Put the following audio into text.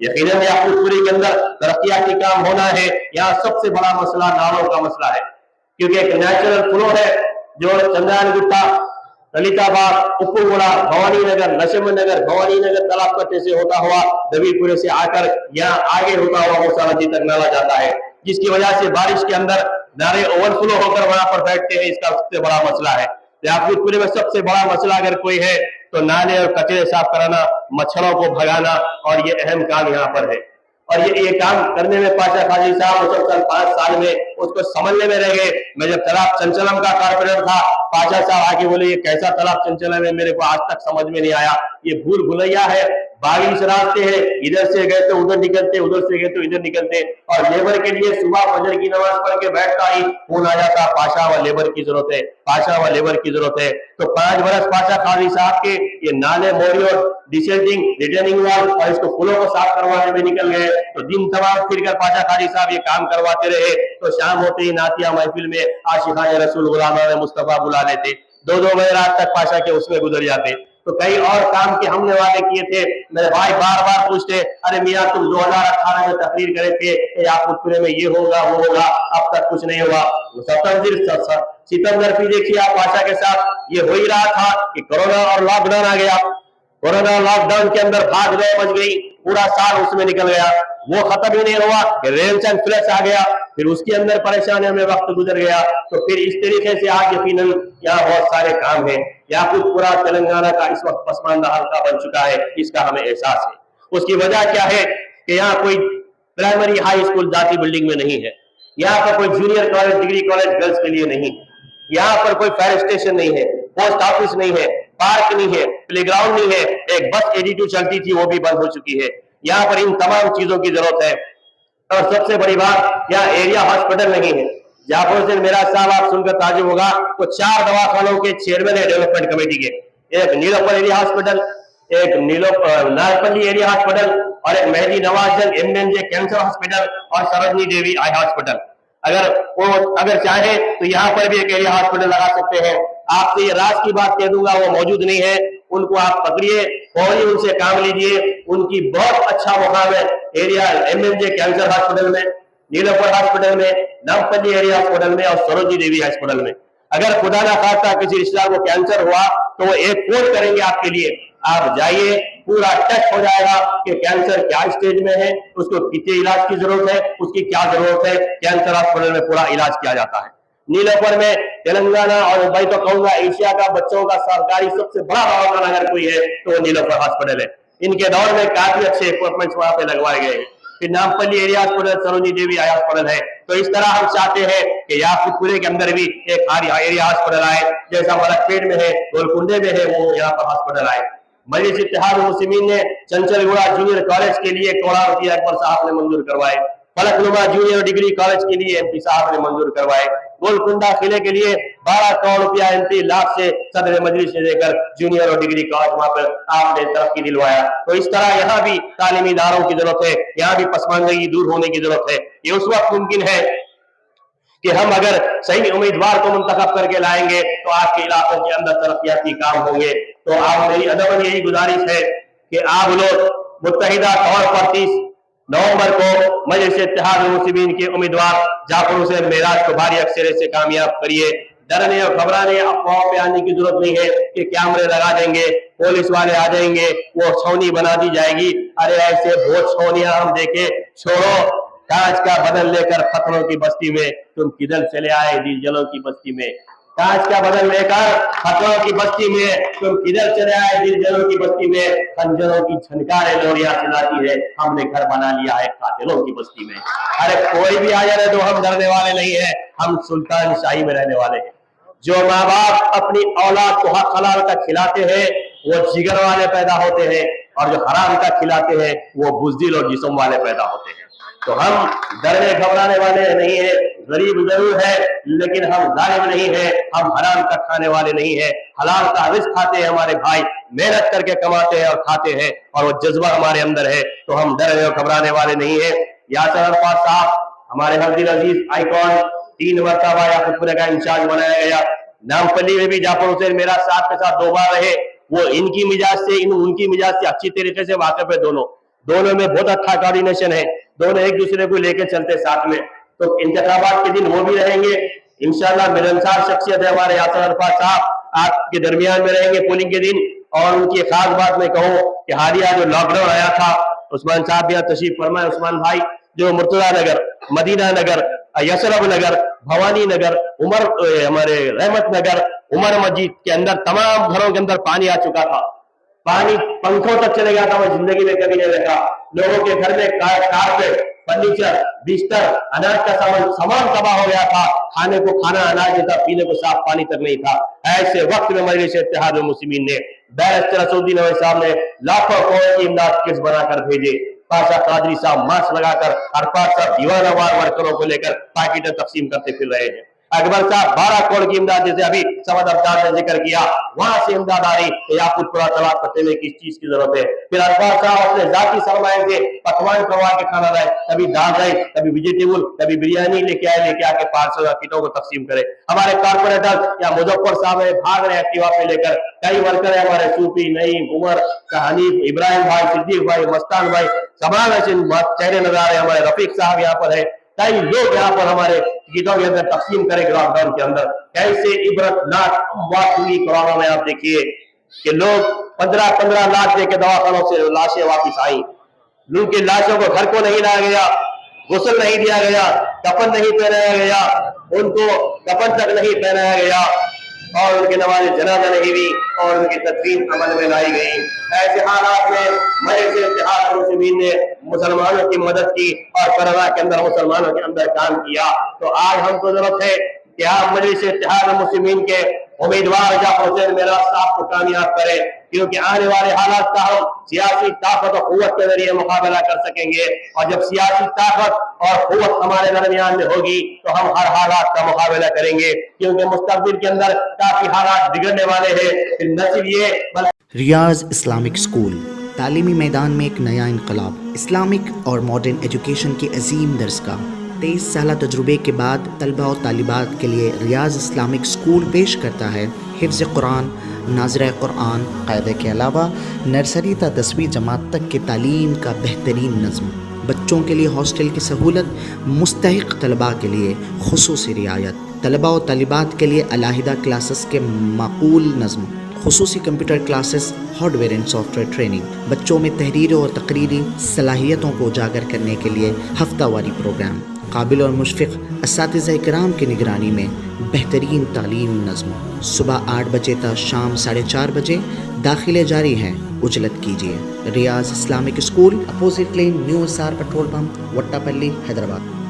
यकीनन याकूतपुरी के अंदर तरक्याती काम होना है। यहाँ सबसे बड़ा मसला नालों का मसला है, क्योंकि एक नेचुरल फ्लो है जो चंद्रायन गुट्टा, ललिताबाग, उप्पुगुड़ा, भवानी नगर, लक्ष्मण नगर, भवानी नगर तालाब कट्टे से होता हुआ दबीपुरे से आकर यहाँ आगे होता हुआ मूसा नदी तक नाला जाता है, जिसकी वजह से बारिश के अंदर नाले ओवरफ्लो होकर वहां पर बैठते हैं। इसका सबसे बड़ा मसला है। याकूतपुरी में सबसे बड़ा मसला अगर कोई है तो नाले और कचरे साफ कराना, मच्छरों को भगाना, और ये अहम काम यहाँ पर है। और ये काम करने में पाशा काजी साहब मुसलसल 5 साल में उसको समझने में रह गए। मैं जब तालाब चंचलम का कारपोरेटर था, पाशा साहब आके बोले ये कैसा तालाब चंचलम है, मेरे को आज तक समझ में नहीं आया, ये भूल भुलैया है, बारिश रास्ते हैं, इधर से गए तो उधर निकलते, उधर से गए तो इधर निकलते। और लेबर के लिए सुबह फजर की नमाज पढ़ के बैठता ही फोन आ जाता, पाशा व लेबर की जरूरत है, पाशा व लेबर की जरूरत है। तो 5 बरस पाशा काजी साहब के ये नाले, मोरी और डिसेल्टिंग, रिटर्निंग वॉल और इसको फूलों को साफ करवाने में निकल गए। तो दिन तमाम फिर कर पाशा काजी साहब ये काम करवाते रहे। तो शाम होते ही नातिया महफिल में आशिकाए रसूल गुलाम मुस्तफा बुला लेते, 2-2 बजे रात तक पाशा के उसमें गुजर जाते। तो कई और काम के हमने वादे किए थे। मेरे भाई बार बार पूछते, अरे मियाँ तुम 2018 में तकरीर करे थे याकूतपुरे में ये होगा वो होगा, अब तक कुछ नहीं हुआ। सितंबर की देखिए आप पाशा के साथ ये हो ही रहा था कि कोरोना और लॉकडाउन आ गया। कोरोना लॉकडाउन के अंदर भाग गए, बच गई, पूरा साल उसमें निकल गया, वो खत्म ही नहीं हुआ कि रेंज एंड फ्लैश आ गया, फिर उसके अंदर परेशानियों में वक्त गुजर गया। तो फिर इस तरीके से आज यकीनन यहाँ बहुत सारे काम हैं। याकूतपुरा तेलंगाना का इस वक्त पसमानदा हल्का बन चुका है, इसका हमें एहसास है। उसकी वजह क्या है कि यहाँ कोई प्राइमरी हाई स्कूल जाती बिल्डिंग में नहीं है, यहाँ पर कोई junior college, degree college girls के लिए नहीं, यहाँ पर कोई फायर स्टेशन नहीं है, पोस्ट ऑफिस नहीं है, पार्क नहीं है, प्लेग्राउंड नहीं है, एक बस 82 चलती थी वो भी बंद हो चुकी है। यहाँ पर इन तमाम चीजों की जरूरत है। और सबसे बड़ी बात, यहाँ एरिया हॉस्पिटल नहीं है। जाफर से मेरा साहब आप सुनकर ताजुब होगा, तो 4 दवाखानों के चेयरमैन है डेवलपमेंट कमेटी के, एक नीलोफर एरिया हॉस्पिटल, एक नारपल्ली एरिया हॉस्पिटल, और एक मेहदी नवाज जंग MNJ कैंसर हॉस्पिटल, और सरोजनी देवी आई हॉस्पिटल। अगर चाहे तो यहाँ पर भी एक एरिया हॉस्पिटल लगा सकते हैं। आपसे ये राज की बात कह दूंगा, वो मौजूद नहीं है, उनको आप पकड़िए, फौरी उनसे काम लीजिए। उनकी बहुत अच्छा मुकाम है एरिया MNJ कैंसर हॉस्पिटल में, नीलोफर हॉस्पिटल में, नामपल्ली एरिया हॉस्पिटल में, और सरोजनी देवी हॉस्पिटल में। अगर खुदा ना खास्ता किसी रिश्तेदार को कैंसर हुआ तो वो एक फोन करेंगे आपके लिए, आप जाइए, पूरा टेस्ट हो जाएगा कि कैंसर क्या स्टेज में है, उसको कितने इलाज की जरूरत है, उसकी क्या जरूरत है, कैंसर हॉस्पिटल में पूरा इलाज किया जाता है। नीलोफर में तेलंगाना और मैं तो कहूंगा एशिया का बच्चों का सरकारी सबसे बड़ा दवाखाना अगर कोई है तो वो नीलोफर हॉस्पिटल है। इनके दौर में काफी अच्छे इक्विपमेंट्स वहां पे लगवाए गए हैं। फिर नामपल्ली एरिया हॉस्पिटल, सरोजनी देवी आई हॉस्पिटल है। तो इस तरह हम चाहते हैं कि याकूतपुरे के अंदर भी एक एरिया हॉस्पिटल आए, जैसा मलकपेट में है, गोलकुंडे में है, वो यहाँ पर हॉस्पिटल आए। मजलिस इत्तेहाद मुस्लिमीन ने चंचलगुड़ा जूनियर कॉलेज के लिए 1 करोड़ रुपया अकबर साहब ने मंजूर करवाए। फलकनुमा जूनियर डिग्री कॉलेज के लिए MP साहब ने मंजूर करवाए। गोलकुंडा किले के लिए 12 करोड़ रुपया MP लाख से सदर मजलिस ने देकर जूनियर और डिग्री कॉलेज वहां पर आपने तरक्की दिलवाया। तो इस तरह यहाँ भी तालीमी इदारों की जरूरत है, यहाँ भी पसमानदगी दूर होने की जरूरत है। ये उस वक्त मुमकिन है कि हम अगर सही उम्मीदवार को मुंतखब करके लाएंगे तो आपके इलाकों के अंदर तरक्याती काम होंगे। तो आप मेरी अदबन यही गुजारिश है कि आप लोग मुत्तहिदा तौर पर 30 नवंबर को मजलिस इत्तेहाद मुस्लिमीन के उम्मीदवार जाफर हुसैन मेराज को भारी अक्सरियत से कामयाब करिए। डरने और घबराने, अफवाहों पे आने की जरूरत नहीं है कि कैमरे लगा देंगे, पुलिस वाले आ जाएंगे, वो छौनी बना दी जाएगी। अरे ऐसे बहुत छौनियां हम देखे, छोड़ो। कांच का बदल लेकर खतरों की बस्ती में तुम किधर चले आए दिलजलों की बस्ती में। कांच का बदल लेकर खतरों की बस्ती में तुम किधर चले आए दिलजलों की बस्ती में। खंजरों की झनकारें लोरियां सुनाती है, हमने घर बना लिया है कातिलों की बस्ती में। अरे कोई भी आ जाए तो हम डरने वाले नहीं है, हम सुल्तान शाही में रहने वाले हैं। जो माँ बाप अपनी औलाद को हक हलाल का खिलाते हैं वो जिगर वाले पैदा होते हैं, और जो हराम का खिलाते हैं वो बुज़दिल और जिस्म वाले पैदा होते हैं। तो हम डरने घबराने वाले नहीं है, गरीब जरूर है लेकिन हम जालिम नहीं है, हम हराम का खाने वाले नहीं है, हलाल का रिज़्क़ खाते हैं। हमारे भाई मेहनत करके कमाते हैं और खाते हैं, और वो जज्बा हमारे अंदर है, तो हम डरने और घबराने वाले नहीं है। यासर अरफात साहब हमारे हरदिल अजीज आइकॉन 3 मरतबा याकूतपुरे का इंचार्ज बनाया गया। नामपल्ली में भी जाफर हुसैन मेरा साथ के साथ 2 बार रहे। वो इनकी मिजाज से उनकी मिजाज से अच्छी तरीके से वाकिफ है दोनों। दोनों में बहुत अच्छा कोऑर्डिनेशन है, दोनों एक दूसरे को लेकर चलते साथ में। तो इंतखाबात के दिन वो भी रहेंगे इंशाल्लाह। मिलनसार शख्सियत है हमारे यासर अरफात साहब आपके दरमियान में रहेंगे पोलिंग के दिन। और उनकी खास बात मैं कहूँ कि हालिया जो लॉकडाउन आया था, उस्मान साहब भी तशरीफ फरमाए, उस्मान भाई, जो मुर्तजा नगर, मदीना नगर, यशरफ नगर, भवानी नगर, उमर हमारे रहमत नगर, उमर मस्जिद के अंदर तमाम घरों के अंदर पानी आ चुका था। पानी पंखों तक चले गया था, मैं जिंदगी में कभी नहीं देखा। लोगों के घर में कारपेट, फर्नीचर, बिस्तर, अनाज का सामान तबाह हो गया था। खाने को खाना अनाज नहीं था, पीने को साफ पानी तक नहीं था। ऐसे वक्त में मजलिस इत्तेहाद मुस्लिमीन ने बैरिस्टर असदुद्दीन अवैसी साहब ने लाखों करोड़ की इमदाद किट्स बनाकर भेजे। पाशा कादरी साहब मास्क लगाकर, अरफात साहब दीवानावार वर्करों को लेकर पैकेट तकसीम करते फिर रहे हैं। अकबर साहब 12 करोड़ की इमदाद, जैसे अभी समद अब्दाल ने जिक्र किया, वहां से इमदाद आ रही तो याकूतपुरा तलाश करते हुए किस चीज की जरूरत है। फिर अरफात साहब अपने जाती सरमाए से पकवान करवा के खाना लाए, कभी दाल लाए, कभी वेजिटेबल, कभी बिरयानी लेके आके पार्सल किटों को तकसीम करे। हमारे कारपोरेटर या मुजफ्फर साहब है, भाग रहे एक्टिवा पे लेकर। कई वर्कर है हमारे, सूफी, नईम, उमर, हनीफ, इब्राहिम भाई, सिद्दीक भाई, मस्तान भाई, तमाम ऐसे चेहरे नजर आ रहे हैं। हमारे रफीक साहब यहाँ पर है, कई लोग यहाँ पर हमारे गीतों के अंदर तकसीम करेंगे। लॉकडाउन के अंदर कैसे इबरतनाक बात हुई कोरोना में, आप देखिए कि लोग 15-15 लाख दे के दवाखानों से लाशें वापिस आई। उनकी लाशों को घर को नहीं लाया गया, गुस्ल नहीं दिया गया, कफन नहीं पहनाया गया, उनको कफन तक नहीं पहनाया गया, और उनके नमाज जनाजा नहीं हुई, और उनकी तदफीन अमल में लाई गई। ऐसे हालात में मजलिस इत्तेहाद मुस्लिमीन ने मुसलमानों की मदद की और कोरोना के अंदर मुसलमानों के अंदर काम किया। तो आज हमको जरूरत है कि आप मजलिस इत्तेहाद मुस्लिमीन के उम्मीदवार जाफर हुसैन मेराज साहब को कामयाब करें, क्योंकि आने वाले हालात का हम सियासी ताकत और कुव्वत के जरिए मुकाबला कर सकेंगे। और जब सियासी ताकत और कुव्वत हमारे दरमियान में होगी तो हम हर हालात का मुकाबला करेंगे, क्योंकि मुस्तकबिल के अंदर काफी हालात बिगड़ने वाले हैं। फिर न सिर्फ ये रियाज इस्लामिक स्कूल तालीमी मैदान में एक नया इनकलाब, इस्लामिक और मॉडर्न एजुकेशन की अजीम दरसगाह। 23 साल तजुर्बे के बाद तलबा और तालिबात के लिए रियाज इस्लामिक स्कूल पेश करता है हिफ्ज़ कुरान, नाज़िरा कुरान, क़ायदे के अलावा नर्सरी ta 10वीं जमात तक की तालीम का बेहतरीन नज़्म। बच्चों के लिए हॉस्टल की सहूलत, मुस्तहिक़ तलबा के लिए खुसूसी रियायत, तलबा और तालिबात के लिए अलहदा क्लासेस के माकूल नज़्म, खुसूसी computer classes, hardware and software training, बच्चों में तहरीरी और तकरीरी सलाहियतों को उजागर करने के लिए हफ्तावारी प्रोग्राम, काबिल और मुशफ़िक़ असातिज़ा इकराम की निगरानी में बेहतरीन तालीम नज़्म। सुबह 8 बजे तक शाम 4:30 बजे दाखिले जारी हैं, उजलत कीजिए। Riyaz Islamic school, opposite lane, new SR petrol pump, Vattapalli, Hyderabad.